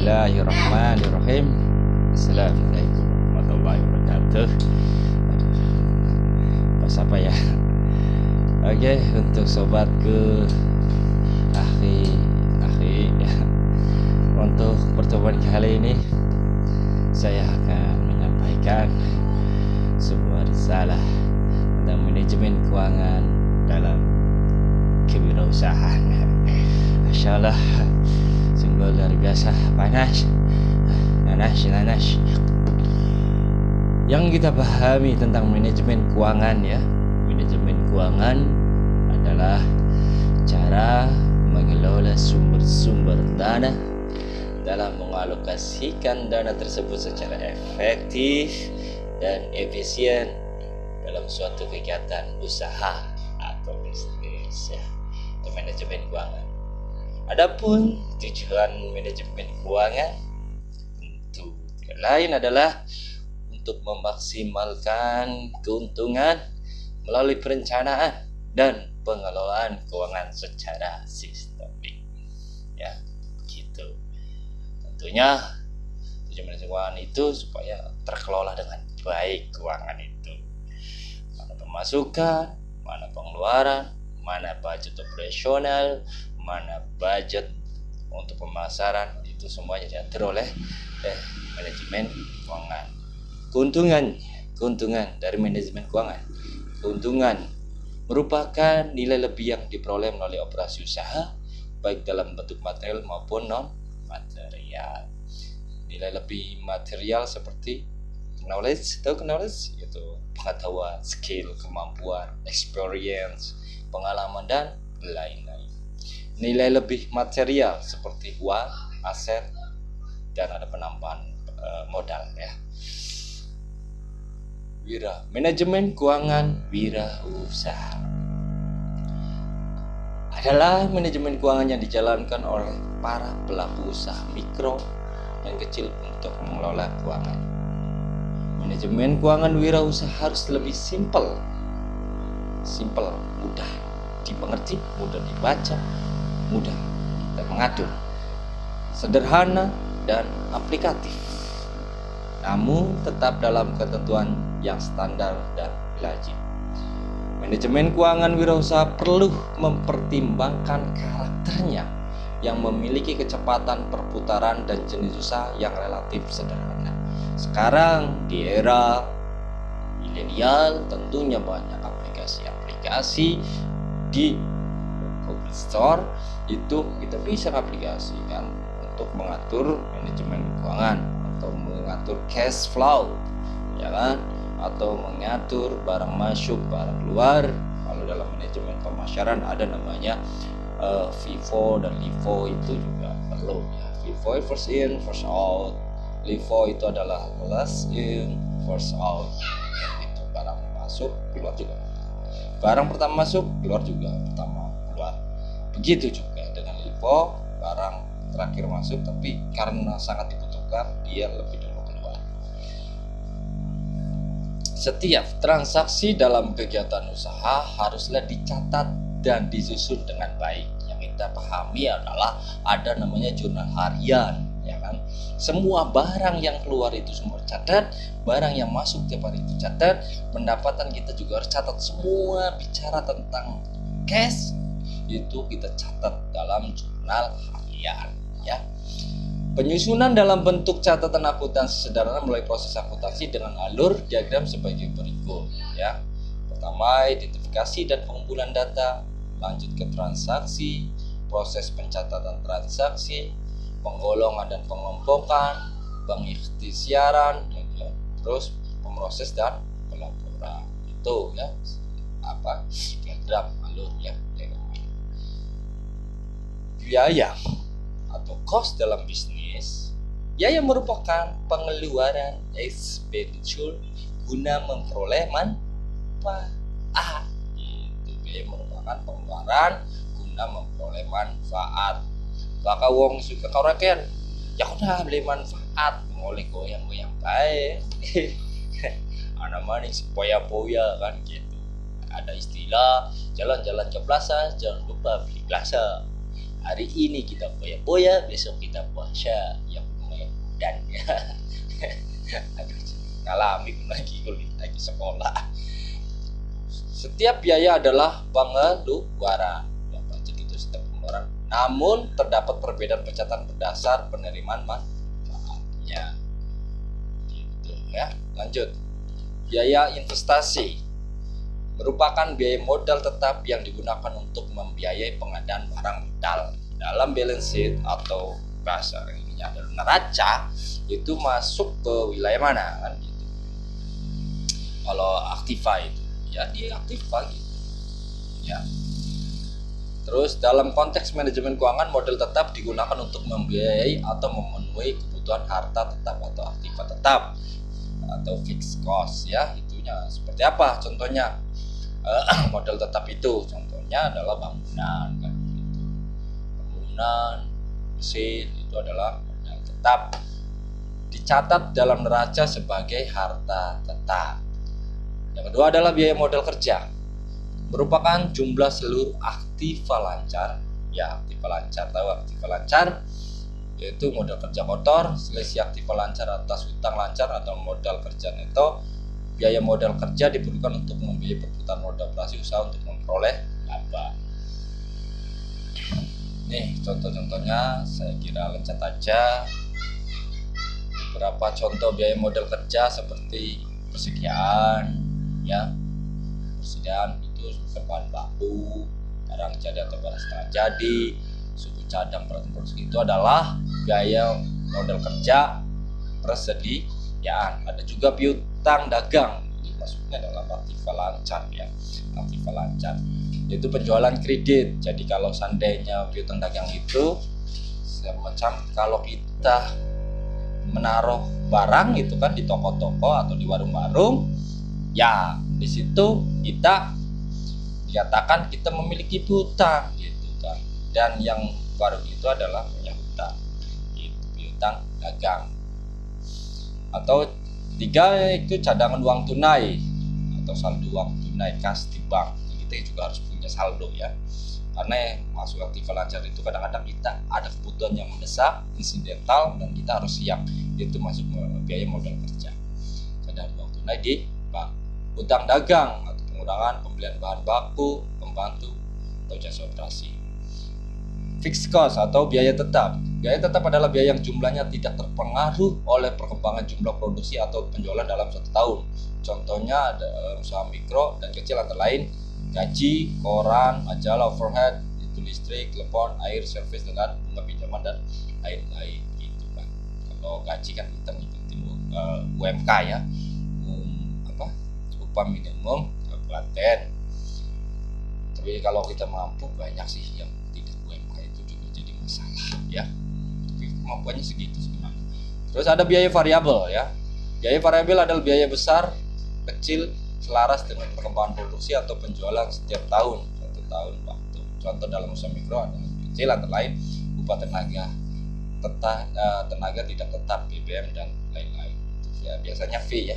Bismillahirrahmanirrahim. Assalamualaikum warahmatullahi wabarakatuh. Aduh, pas apa ya? Oke, untuk sobatku, akhi ya. Untuk pertemuan kali ini saya akan menyampaikan sebuah risalah tentang manajemen keuangan dalam kewirausahaan. Masya Allah, sungguh luar biasa panas. Yang kita pahami tentang manajemen keuangan ya, manajemen keuangan adalah cara mengelola sumber-sumber dana dalam mengalokasikan dana tersebut secara efektif dan efisien dalam suatu kegiatan usaha atau bisnis ya. Itu manajemen keuangan. Adapun tujuan manajemen keuangan tentu tidak lain adalah untuk memaksimalkan keuntungan melalui perencanaan dan pengelolaan keuangan secara sistemik. Ya, begitu. Tentunya tujuan manajemen keuangan itu supaya terkelola dengan baik keuangan itu. Mana pemasukan, mana pengeluaran, mana budget operasional, mana budget untuk pemasaran, itu semuanya diatur oleh manajemen keuangan. Keuntungan dari manajemen keuangan. Keuntungan merupakan nilai lebih yang diperoleh melalui operasi usaha, baik dalam bentuk material maupun non material. Nilai lebih material seperti knowledge, yaitu pengetahuan, skill, kemampuan, experience, pengalaman dan lain-lain. Nilai lebih material seperti uang, aset, dan ada penambahan modal ya. Manajemen keuangan wirausaha adalah manajemen keuangan yang dijalankan oleh para pelaku usaha mikro dan kecil untuk mengelola keuangan. Manajemen keuangan wirausaha harus lebih simple, mudah dimengerti, mudah dibaca, mudah kita mengatur, sederhana dan aplikatif, namun tetap dalam ketentuan yang standar dan lazim. Manajemen keuangan wirausaha perlu mempertimbangkan karakternya yang memiliki kecepatan perputaran dan jenis usaha yang relatif sederhana. Sekarang di era milenial tentunya banyak aplikasi di Google Store itu kita bisa aplikasikan untuk mengatur manajemen keuangan atau mengatur cash flow ya kan, atau mengatur barang masuk barang keluar. Kalau dalam manajemen pemasaran ada namanya FIFO dan LIFO, itu juga perlu ya. FIFO first in first out, LIFO itu adalah last in first out. Itu barang masuk keluar juga, barang pertama masuk keluar juga pertama keluar. Begitu juga dengan LIFO, barang terakhir masuk tapi karena sangat dibutuhkan dia lebih dulu keluar. Setiap transaksi dalam kegiatan usaha haruslah dicatat dan disusun dengan baik. Yang kita pahami adalah ada namanya jurnal harian ya kan. Semua barang yang keluar itu semua catat, barang yang masuk tiap hari itu catat, pendapatan kita juga harus catat. Semua bicara tentang cash itu kita catat dalam jurnal harian ya. Penyusunan dalam bentuk catatan akuntansi sederhana mulai proses akuntansi dengan alur diagram sebagai berikut ya. Pertama, identifikasi dan pengumpulan data, lanjut ke transaksi, proses pencatatan transaksi, penggolongan dan pengelompokan, pengikhtisaran, terus pemroses dan pelaporan. Itu ya diagram alur ya. Biaya atau cost dalam bisnis, biaya merupakan pengeluaran expenditure guna memperoleh manfaat. Itu biaya merupakan pengeluaran guna memperoleh manfaat. Maka wong suka kauraken, ya udah beli manfaat, ngoleh goyang-goyang baik. Ana manis poya-poya kan gitu. Ada istilah jalan-jalan ke plaza, jangan lupa beli plaza. Hari ini kita poya-poya, besok kita puasa. Yang belum dan ya. Aduh, ngalami lagi kuliah lagi sekolah. Setiap biaya adalah pengeluaran. Ya, budget itu setiap pengeluaran. Namun terdapat perbedaan pencatatan berdasar penerimaan manfaatnya. Gitu ya. Lanjut. Biaya investasi merupakan biaya modal tetap yang digunakan untuk membiayai pengadaan barang modal. Dalam balance sheet atau bahasa ininya adalah neraca, itu masuk ke wilayah mana kan gitu. Kalau aktiva itu ya dia aktiva gitu ya. Terus dalam konteks manajemen keuangan, modal tetap digunakan untuk membiayai atau memenuhi kebutuhan harta tetap atau aktiva tetap atau fixed cost ya. Itunya seperti apa contohnya? Modal tetap itu contohnya adalah bangunan kan gitu. Bangunan, mesin itu adalah modal tetap, dicatat dalam neraca sebagai harta tetap. Yang kedua adalah biaya modal kerja, merupakan jumlah seluruh aktiva lancar ya. Aktiva lancar, tahu aktiva lancar yaitu modal kerja kotor selisih aktiva lancar atas hutang lancar atau modal kerja neto. Biaya modal kerja diperlukan untuk membiayai perputaran roda operasi usaha untuk memperoleh laba. Nih contoh-contohnya saya kira loncat aja. Beberapa contoh biaya modal kerja seperti persediaan ya. Persediaan itu bahan baku, barang jadi atau barang setengah jadi, suku cadang peralatan produksi, itu adalah biaya modal kerja persediaan. Ada juga piutang dagang, ini maksudnya dalam aktiva lancar ya. Aktiva lancar itu penjualan kredit. Jadi kalau seandainya piutang dagang itu semacam kalau kita menaruh barang itu kan di toko-toko atau di warung-warung ya, di situ kita dikatakan kita memiliki hutang gitu kan. Dan yang warung itu adalah punya hutang, itu piutang dagang. Atau tiga itu cadangan uang tunai atau saldo uang tunai kas di bank. Kita juga harus punya saldo ya, karena masuk aktiva lancar itu kadang-kadang kita ada kebutuhan yang mendesak, insidental, dan kita harus siap. Itu masuk biaya modal kerja. Cadangan uang tunai di bank. Hutang dagang atau pengurangan pembelian bahan baku, pembantu atau jasa operasi. Fixed cost atau biaya tetap. Biaya tetap adalah biaya yang jumlahnya tidak terpengaruh oleh perkembangan jumlah produksi atau penjualan dalam satu tahun. Contohnya ada usaha mikro dan kecil antara lain gaji, koran, majalah, overhead, itu listrik, telepon, air, servis dengan bunga pinjaman dan lain-lain gitu kan. Kalau gaji kan kita mengikuti UMK ya, upah minimum kabupaten. Tapi kalau kita mampu banyak sih yang tidak UMK itu juga jadi masalah ya. Tapi kemampuannya segitu sebenarnya. Terus ada biaya variabel ya. Biaya variabel adalah biaya besar, kecil, selaras dengan perkembangan produksi atau penjualan setiap tahun, satu tahun waktu. Contoh dalam usaha mikro ada kecil antara lain upah tenaga, tenaga tidak tetap, BBM dan lain-lain. Ya, biasanya fee ya.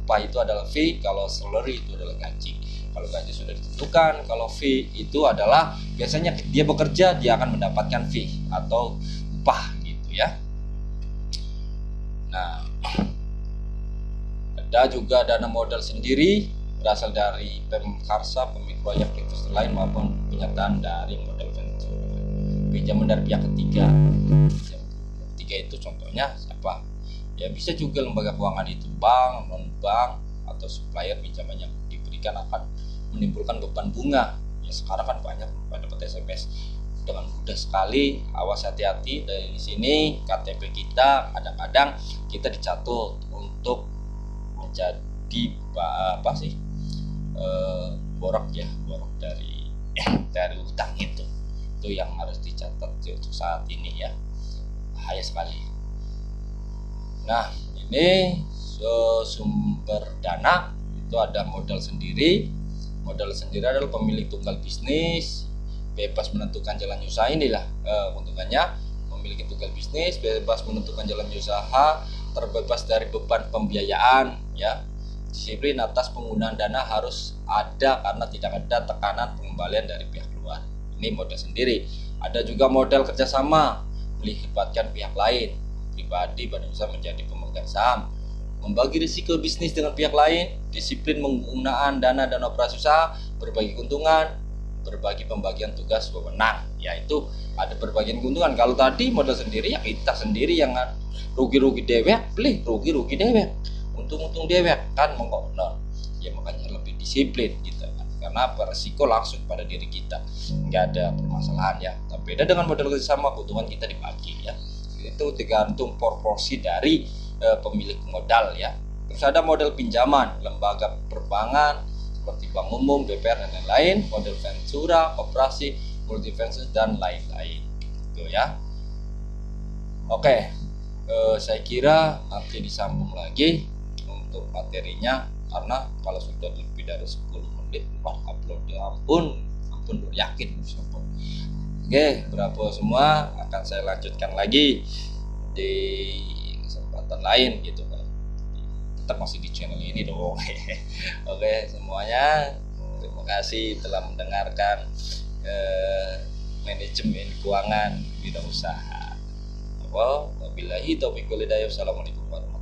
Upah itu adalah fee, kalau salary itu adalah gaji. Kalau gaji sudah ditentukan, kalau fee itu adalah biasanya dia bekerja dia akan mendapatkan fee atau upah gitu ya. Nah, ada juga dana modal sendiri berasal dari pemkarsa, pemikroya, investor lain maupun penyertaan dari modal venture. Pinjaman dari pihak ketiga. Ketiga itu contohnya siapa? Ya bisa juga lembaga keuangan itu bank, non bank atau supplier. Pinjaman yang diberikan akan menimbulkan beban bunga. Ya sekarang kan banyak dapat SMS dengan mudah sekali. Awas hati-hati dari sini KTP kita kadang-kadang kita dicatut untuk menjadi borok dari utang itu yang harus dicatat untuk saat ini ya, bahaya sekali. Nah ini sumber dana itu ada modal sendiri. Modal sendiri adalah pemilik tunggal bisnis, bebas menentukan jalan usaha. Inilah keuntungannya, memiliki tunggal bisnis, bebas menentukan jalan usaha, terbebas dari beban pembiayaan ya. Disiplin atas penggunaan dana harus ada karena tidak ada tekanan pengembalian dari pihak luar. Ini modal sendiri. Ada juga modal kerjasama, melibatkan pihak lain. pribadi, badan usaha menjadi pemegang saham, membagi risiko bisnis dengan pihak lain, disiplin penggunaan dana dan operasi usaha, berbagi keuntungan, berbagi pembagian tugas wewenang. Yaitu ada perbagian keuntungan. Kalau tadi modal sendiri ya kita sendiri yang rugi-rugi dewek, beli rugi-rugi dewek, untung-untung dewek kan mengkonol. Ya makanya lebih disiplin gitu kan. Karena beresiko langsung pada diri kita, nggak ada permasalahan ya. Tapi beda dengan modal kerjasama, keuntungan kita dibagi ya. Itu tergantung proporsi dari pemilik modal ya. Terus ada model pinjaman, lembaga perbankan seperti bank umum, BPR dan lain-lain, model ventura, operasi, multiventure dan lain-lain gitu ya. Oke, saya kira nanti disambung lagi untuk materinya, karena kalau sudah lebih dari 10 menit pas upload ya ampun yakin. Oke, berapa semua akan saya lanjutkan lagi di kesempatan lain gitu kan. Tetap masih di channel ini dong. Oke semuanya, terima kasih telah mendengarkan manajemen keuangan wirausaha. Wabillahi taufiq wal hidayah. Assalamualaikum warahmatullahi wabarakatuh.